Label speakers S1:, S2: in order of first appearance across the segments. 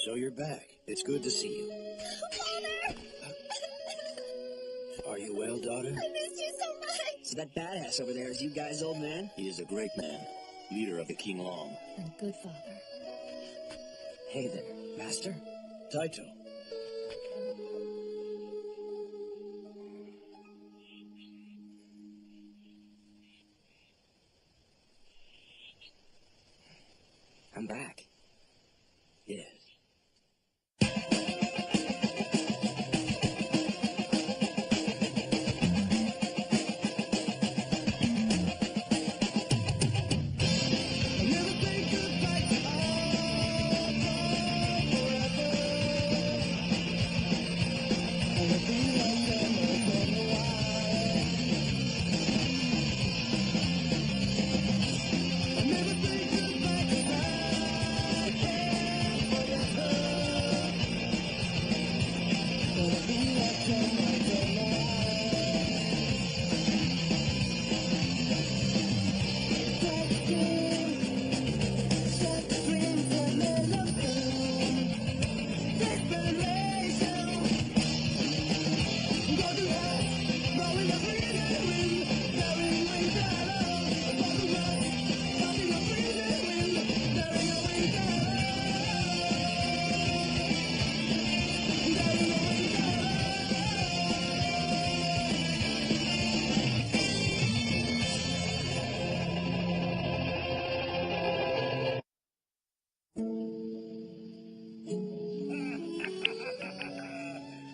S1: So you're back. It's good to see you.
S2: Father!
S1: Are you well, daughter?
S2: I missed you so much!
S3: So that badass over there is you guys' old man?
S1: He is a great man, leader of the King Long.
S4: And a good father.
S3: Hey there, Master.
S1: Taito.
S3: I'm back.
S1: Yes.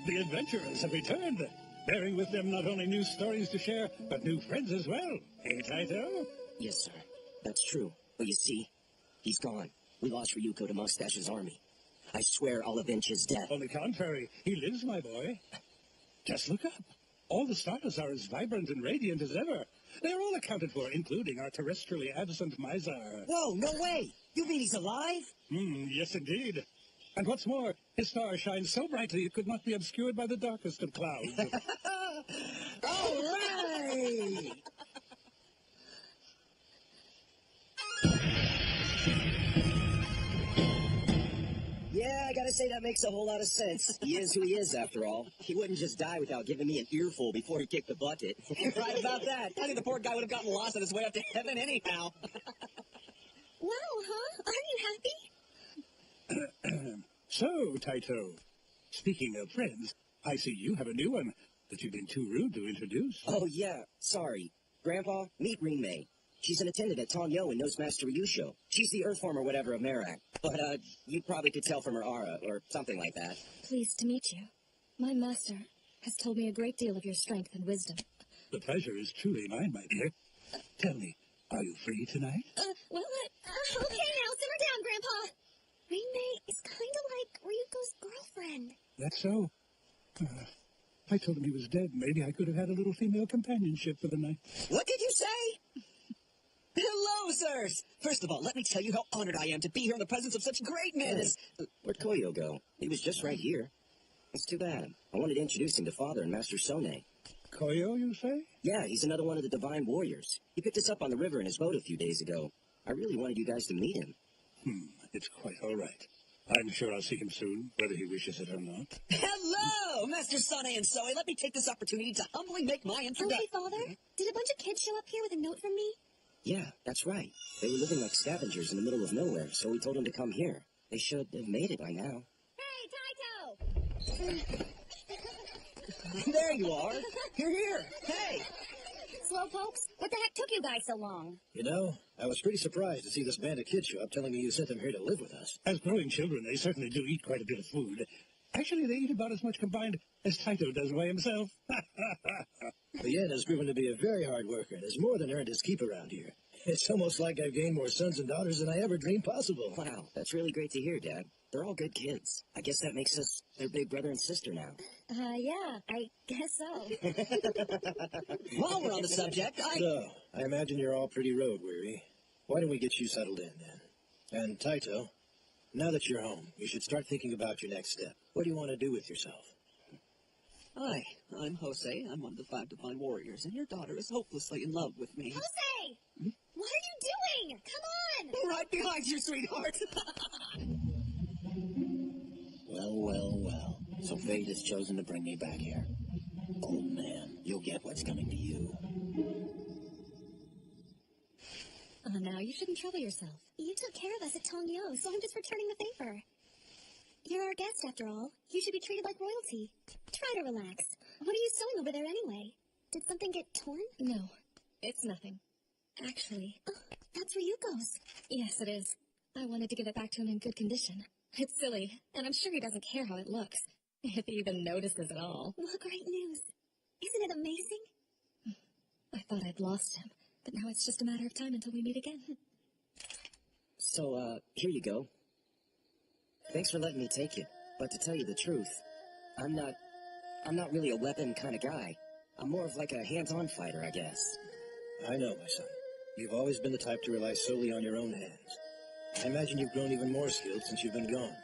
S5: The adventurers have returned, bearing with them not only new stories to share, but new friends as well. Eh, Taito?
S3: Yes, sir. That's true. But you see, he's gone. We lost Ryuko to Mustache's army. I swear I'll avenge his death.
S5: On the contrary, he lives, my boy. Just look up. All the stars are as vibrant and radiant as ever. They're all accounted for, including our terrestrially absent Mizar.
S3: Whoa, no way! You mean he's alive?
S5: Yes, indeed. And what's more, his star shines so brightly it could not be obscured by the darkest of clouds.
S3: All right! Yeah, I gotta say that makes a whole lot of sense. He is who he is, after all. He wouldn't just die without giving me an earful before he kicked the bucket. You're right about that. I think the poor guy would have gotten lost on his way up to heaven anyhow.
S2: Wow, huh? Aren't you happy?
S5: So, Taito, speaking of friends, I see you have a new one that you've been too rude to introduce.
S3: Oh, yeah. Sorry. Grandpa, meet Rinmei. She's an attendant at Tonyo and knows Master Ryusho. She's the Earth form or whatever of Merak. But, you probably could tell from her aura, or something like that.
S4: Pleased to meet you. My master has told me a great deal of your strength and wisdom.
S5: The pleasure is truly mine, my dear. Tell me, are you free tonight?
S4: Well,
S2: Okay, now simmer down, Grandpa. Rinmei is kind of like Ryuko's girlfriend.
S5: That's so. I told him he was dead. Maybe I could have had a little female companionship for the night.
S3: What did you say? Hello, sirs! First of all, let me tell you how honored I am to be here in the presence of such great men as... Where'd Koyo go? He was just right here. It's too bad. I wanted to introduce him to Father and Master Sone.
S5: Koyo, you say?
S3: Yeah, he's another one of the Divine Warriors. He picked us up on the river in his boat a few days ago. I really wanted you guys to meet him.
S5: It's quite all right. I'm sure I'll see him soon, whether he wishes it or not.
S3: Hello, Master Sone and Zoe. Let me take this opportunity to humbly make my
S2: Oh,
S3: introduction.
S2: hey, Father. Did a bunch of kids show up here with a note from me?
S3: Yeah, that's right. They were living like scavengers in the middle of nowhere, so we told them to come here. They should have made it by now.
S2: Hey, Taito!
S3: There you are. You're here. Hey!
S2: Slowpokes, what the heck took you guys so long?
S1: You know, I was pretty surprised to see this band of kids show up telling me you sent them here to live with us.
S5: As growing children, they certainly do eat quite a bit of food. Actually, they eat about as much combined as Taito does by himself.
S1: The Yen has proven to be a very hard worker and has more than earned his keep around here. It's almost like I've gained more sons and daughters than I ever dreamed possible.
S3: Wow, that's really great to hear, Dad. They're all good kids. I guess that makes us their big brother and sister now.
S4: Yeah, I guess so.
S3: While we're on the subject,
S1: So, I imagine you're all pretty road weary. Why don't we get you settled in, then? And Taito, now that you're home, you should start thinking about your next step. What do you want to do with yourself?
S6: Hi, I'm Jose. I'm one of the 5 Divine Warriors, and your daughter is hopelessly in love with me.
S2: Jose! What are you doing? Come on!
S6: Right behind you, sweetheart!
S3: Well, well, well. So fate has chosen to bring me back here. Old man, you'll get what's coming to you.
S4: Oh, now you shouldn't trouble yourself.
S2: You took care of us at Tong Yo, so I'm just returning the favor. You're our guest, after all. You should be treated like royalty. Try to relax. What are you sewing over there anyway? Did something get torn?
S4: No, it's nothing. Actually,
S2: Oh, that's Ryuko's.
S4: yes, it is. I wanted to give it back to him in good condition. It's silly, and I'm sure he doesn't care how it looks, if he even notices at all.
S2: What great news. Isn't it amazing?
S4: I thought I'd lost him, but now it's just a matter of time until we meet again.
S3: So, here you go. Thanks for letting me take it. But to tell you the truth, I'm not really a weapon kind of guy. I'm more of like a hands-on fighter, I guess.
S1: I know, my son. You've always been the type to rely solely on your own hands. I imagine you've grown even more skilled since you've been gone.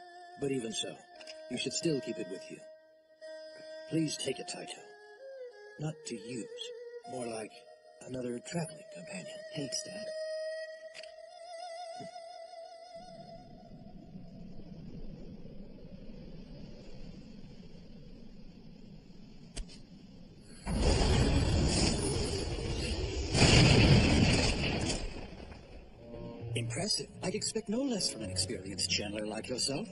S1: But even so, you should still keep it with you. Please take it, Taito. Not to use, more like another traveling companion.
S3: Thanks, Dad.
S6: Impressive. I'd expect no less from an experienced channeler like yourself.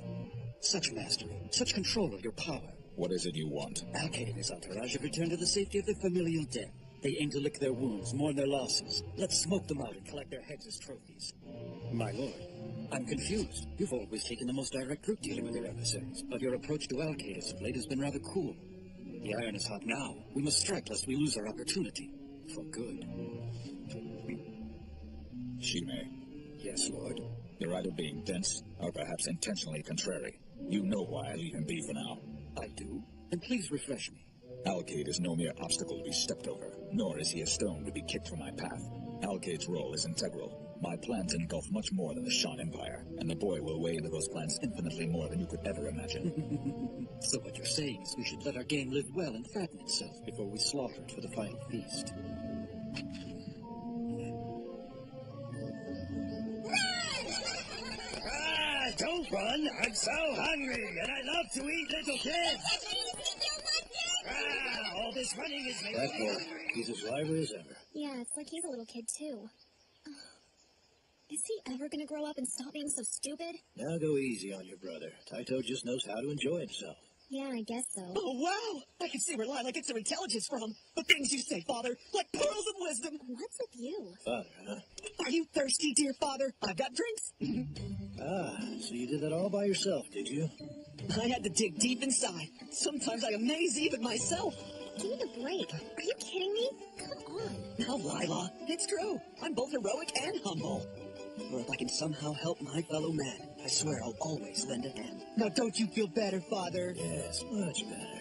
S6: Such mastery, such control of your power.
S7: What is it you want?
S6: Alcade and his entourage have returned to the safety of their familial den. They aim to lick their wounds, mourn their losses. Let's smoke them out and collect their heads as trophies. My lord, I'm confused. You've always taken the most direct route dealing with your adversaries, but your approach to Alcade as of late has been rather cool. The iron is hot now. We must strike lest we lose our opportunity. For good.
S7: Shime,
S6: Yes, lord.
S7: you're either being dense, or perhaps intentionally contrary. You know why I leave him be for now.
S6: I do. And please refresh me.
S7: Alcade is no mere obstacle to be stepped over, nor is he a stone to be kicked from my path. Alcade's role is integral. My plans engulf much more than the Shan Empire, and the boy will weigh into those plans infinitely more than you could ever imagine.
S6: So what you're saying is we should let our game live well and fatten itself before we slaughter it for the final feast.
S8: Don't run! I'm so hungry, and I love to eat little kids! All this running is making
S1: That
S8: me
S1: boy,
S8: hungry!
S1: he's as lively as ever.
S2: Yeah, it's like he's a little kid, too. Is he ever gonna grow up and stop being so stupid?
S1: Now go easy on your brother. Taito just knows how to enjoy himself.
S2: Yeah, I guess so.
S6: Oh, wow! I can see where Lila gets her intelligence from. The things you say, Father, like pearls of wisdom.
S2: What's with you?
S1: Father, huh?
S6: Are you thirsty, dear Father? I've got drinks.
S1: Ah, so you did that all by yourself, did you?
S6: I had to dig deep inside. Sometimes I amaze even myself.
S2: Give me a break. Are you kidding me? Come on.
S6: Now, Lila, it's true. I'm both heroic and humble. Or if I can somehow help my fellow man, I swear I'll always lend a hand. Now, don't you feel better, Father?
S1: Yes, much better.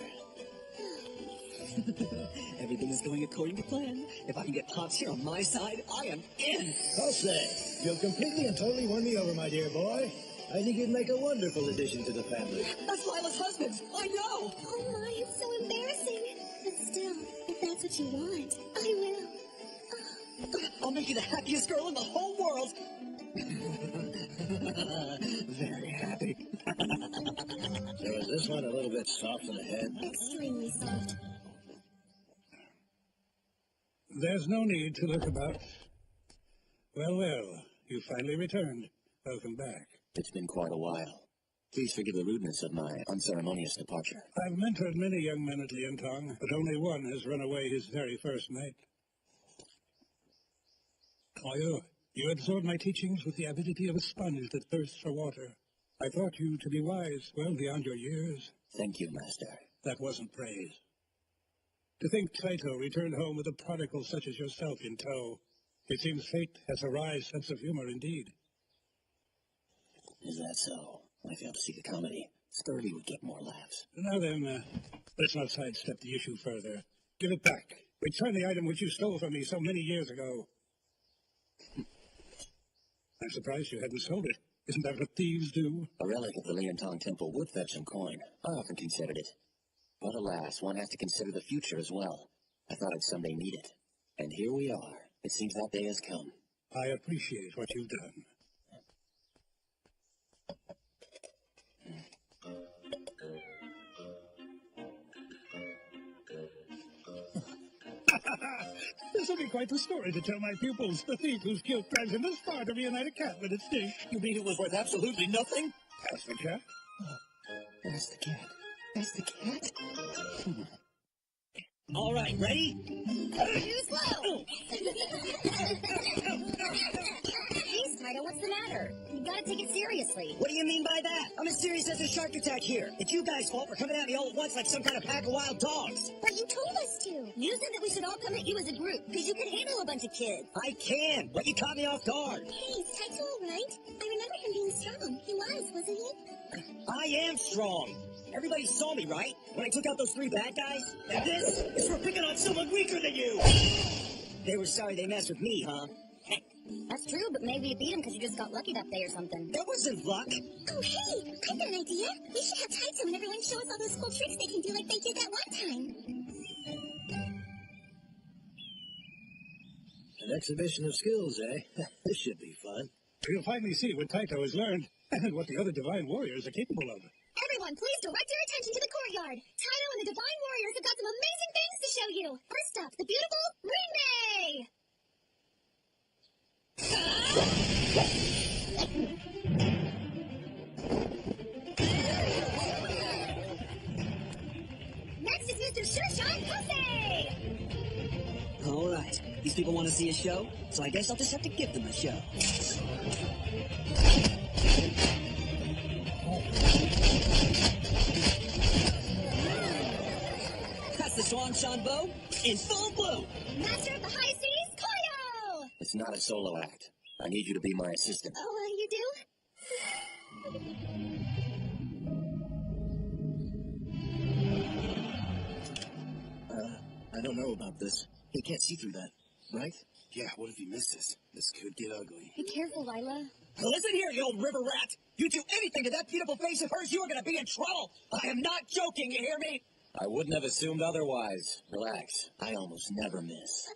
S6: Everything is going according to plan. If I can get Pops here on my side, I am in.
S1: Jose, you've completely and totally won me over, my dear boy. I think you'd make a wonderful addition to the family.
S6: That's Lila's husband. I know.
S2: Oh my, it's so embarrassing. But still, if that's what you want, I will.
S6: I'll make you the happiest girl in the whole world. Very happy.
S1: So is this one a little bit soft in the head?
S2: Extremely soft.
S5: There's no need to look about. Well, well, you finally returned. Welcome back.
S3: It's been quite a while. Please forgive the rudeness of my unceremonious departure.
S5: I've mentored many young men at Liantong, but only one has run away his very first night. Koyo, you absorbed my teachings with the avidity of a sponge that thirsts for water. I thought you to be wise, well beyond your years.
S3: Thank you, Master.
S5: That wasn't praise. To think Taito returned home with a prodigal such as yourself in tow. It seems fate has a wry sense of humor indeed.
S3: Is that so? I failed to see the comedy. Scurvy would get more laughs.
S5: Now then, let's not sidestep the issue further. Give it back. Return the item which you stole from me so many years ago. I'm surprised you hadn't sold it. Isn't that what thieves do?
S3: A relic of the Liantong Temple would fetch some coin. I often considered it. But alas, one has to consider the future as well. I thought I'd someday need it. And here we are. It seems that day has come.
S5: I appreciate what you've done. This will be quite the story to tell my pupils. The thief whose guilt drives him this far to reunite a cat with its dish.
S6: You mean it was worth absolutely nothing?
S5: That's the cat.
S3: That's the cat. That's the cat. All right, ready?
S2: Too slow! Jeez, Tyto, what's the matter? You gotta take it seriously.
S3: What do you mean by that? I'm as serious as a shark attack here. It's you guys' fault for coming at me all at once like some kind of pack of wild dogs.
S2: But you told us to. You said that we should all come at you as a group, because you could handle a bunch of kids.
S3: I can, but you caught me off guard.
S2: Hey, is Tyto all right? I remember him being strong. He was, wasn't he?
S3: I am strong. Everybody saw me, right? When I took out those 3 bad guys? And this is for picking on someone weaker than you. They were sorry they messed with me, huh? Heck,
S2: That's true, but maybe you beat him because you just got lucky that day or something.
S3: that wasn't luck.
S2: Oh, hey, I've got an idea. We should have Tyto and everyone show us all those cool tricks they can do like they did that one time.
S1: An exhibition of skills, eh? This should be fun.
S5: We'll finally see what Taito has learned, and what the other divine warriors are capable of.
S2: Everyone, please direct your attention to the courtyard. Tyto and the Divine Warriors have got some amazing things to show you. First up, the beautiful Green Bay. Next is Mr. Shershon Posey.
S3: All right, these people want to see a show, so I guess I'll just have to give them a show. That's the Swanshan bow in full bloom.
S2: Master of the High Seas, Koyo.
S6: It's not a solo act. I need you to be my assistant.
S2: Oh, you do?
S1: I don't know about this.
S3: He can't see through that, right?
S1: Yeah, what if he misses? This could get ugly.
S2: Be careful, Lila.
S3: Listen here, you old river rat. You do anything to that beautiful face of hers, you are going to be in trouble. I am not joking, you hear me?
S6: I wouldn't have assumed otherwise. Relax. I almost never miss.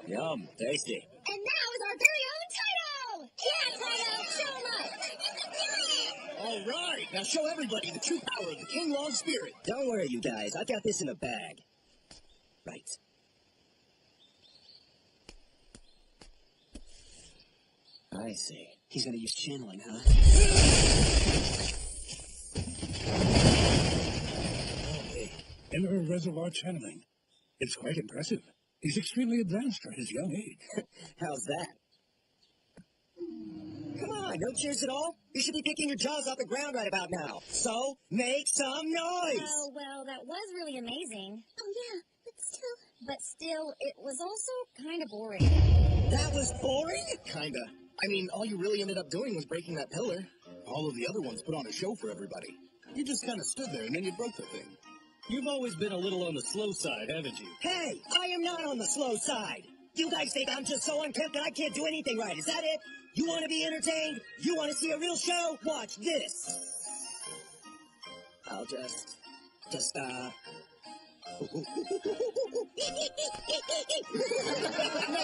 S6: Yum, tasty.
S2: And now is our very own Tyto! Yeah, Tyto, show him up!
S6: All right, now show everybody the true power of the King Long spirit.
S3: Don't worry, you guys. I've got this in a bag. Right.
S6: I see.
S3: He's going to use channeling, huh?
S5: Hey, Inner Reservoir Channeling. It's quite impressive. He's extremely advanced for his young age.
S3: How's that? Come on, no cheers at all? You should be picking your jaws off the ground right about now. So, make some noise!
S2: Oh, well, that was really amazing. Oh, yeah, but still, it was also kind of boring.
S3: That was boring?
S6: Kinda. I mean, all you really ended up doing was breaking that pillar. All of the other ones put on a show for everybody. You just kind of stood there and then you broke the thing.
S8: You've always been a little on the slow side, haven't you?
S3: Hey, I am not on the slow side. You guys think I'm just so unkempt that I can't do anything right. Is that it? You want to be entertained? You want to see a real show? Watch this. I'll just,
S6: Now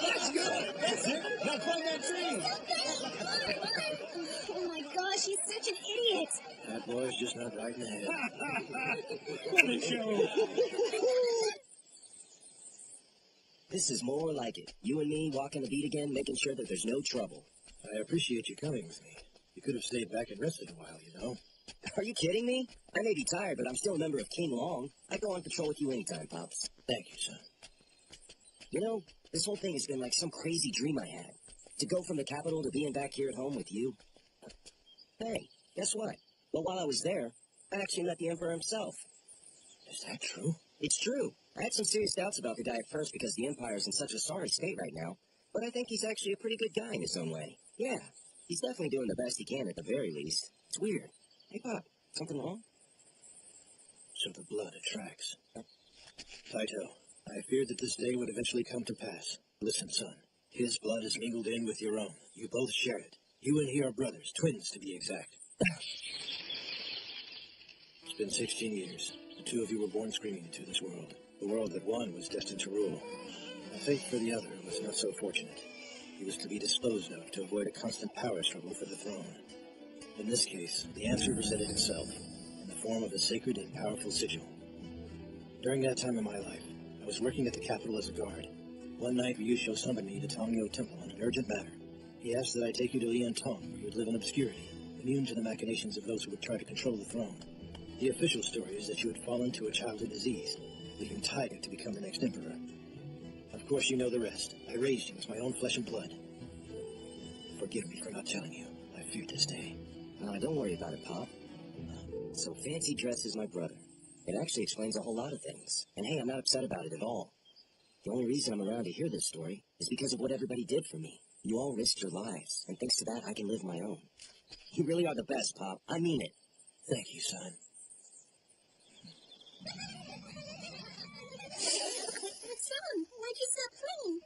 S6: that's good. That's it. Now climb that tree.
S2: Oh my gosh, he's such an idiot.
S1: That boy's just not right in the head.
S5: What a show!
S3: This is more like it. You and me walking the beat again, making sure that there's no trouble.
S1: I appreciate you coming with me. You could have stayed back and rested a while, you know.
S3: Are you kidding me? I may be tired, but I'm still a member of King Long. I go on patrol with you anytime, Pops.
S1: Thank you, son.
S3: You know, this whole thing has been like some crazy dream I had. To go from the capital to being back here at home with you. Hey, guess what? Well, while I was there, I actually met the Emperor himself.
S1: Is that true?
S3: It's true. I had some serious doubts about the guy at first because the Empire's in such a sorry state right now. But I think he's actually a pretty good guy in his own way. Yeah, he's definitely doing the best he can at the very least. It's weird. Hey, Pop, something wrong?
S1: So the blood attracts. Taito, I feared that this day would eventually come to pass. Listen, son. His blood is mingled in with your own. You both share it. You and he are brothers, twins to be exact. It's been 16 years. The two of you were born screaming into this world. The world that one was destined to rule. The fate for the other was not so fortunate. He was to be disposed of to avoid a constant power struggle for the throne. In this case, the answer presented itself in the form of a sacred and powerful sigil. During that time in my life, I was working at the capital as a guard. One night, Ryusho summoned me to Tongyo Temple on an urgent matter. He asked that I take you to Lian Tong, where you would live in obscurity, immune to the machinations of those who would try to control the throne. The official story is that you had fallen to a childhood disease, leaving Taiga to become the next emperor. Of course, you know the rest. I raised you as my own flesh and blood. Forgive me for not telling you. I feared this day.
S3: Don't worry about it, Pop. So Fancy Dress is my brother. It actually explains a whole lot of things. And hey, I'm not upset about it at all. The only reason I'm around to hear this story is because of what everybody did for me. You all risked your lives, and thanks to that, I can live my own. You really are the best, Pop. I mean it.
S1: Thank you, son.
S2: Son, why'd you stop playing?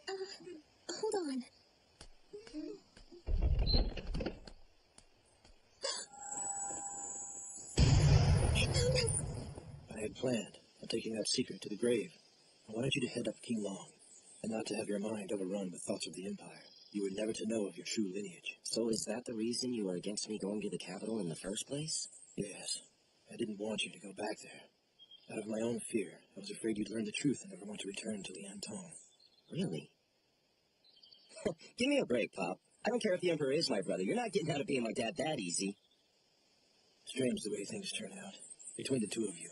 S2: Hold on.
S1: I had planned on taking that secret to the grave. I wanted you to head up King Long, and not to have your mind overrun with thoughts of the Empire. You were never to know of your true lineage.
S3: So is that the reason you were against me going to the capital in the first place?
S1: Yes. I didn't want you to go back there. Out of my own fear, I was afraid you'd learn the truth and never want to return to Lian Tong.
S3: Really? Give me a break, Pop. I don't care if the Emperor is my brother. You're not getting out of being my dad that easy.
S1: Strange the way things turn out. Between the two of you.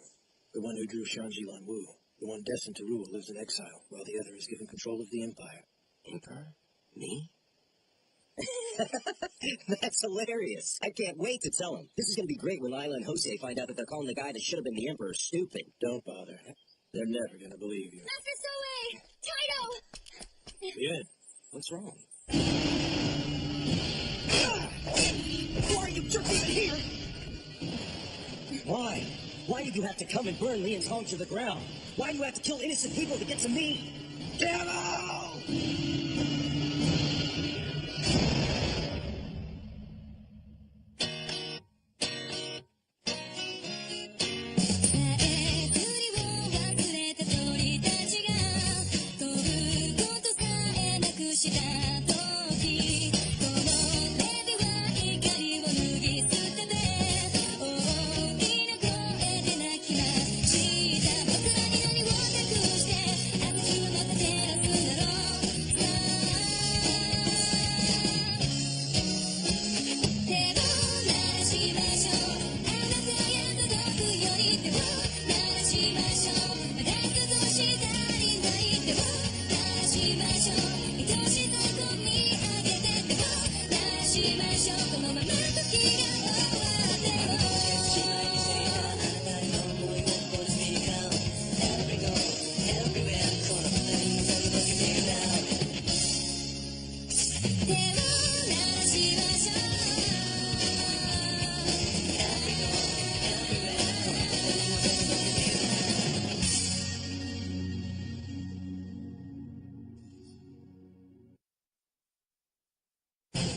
S1: The one who drew Shanji Lan Wu, the one destined to rule, lives in exile, while the other is given control of the Empire.
S3: Emperor? Me? That's hilarious. I can't wait to tell him. This is going to be great when Lila and Jose find out that they're calling the guy that should have been the Emperor stupid.
S1: Don't bother. They're never going to believe you.
S2: Master Soe! Taito!
S1: Bien.
S3: What's wrong?
S6: Why are you jerking it here?
S3: Why? Why did you have to come and burn Lian's home to the ground? Why do you have to kill innocent people to get to me?
S6: Demo!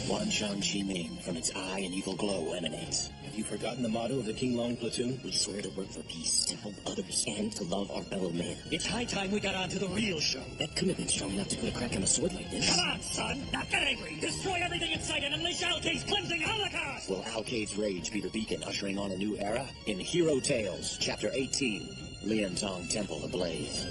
S3: One Shang-Chi name from its eye an evil glow emanates.
S1: Have you forgotten the motto of the King Long platoon?
S3: We swear to work for peace, to help others, and to love our fellow man.
S6: It's high time we got on to the real show.
S3: That couldn't have been strong enough to put a crack in a sword like this.
S6: Come on, son! Now get angry! Destroy everything in sight and unleash Alkaid's cleansing holocaust!
S3: Will Alkaid's rage be the beacon ushering on a new era? In Hero Tales, Chapter 18, Lian Tong Temple Ablaze.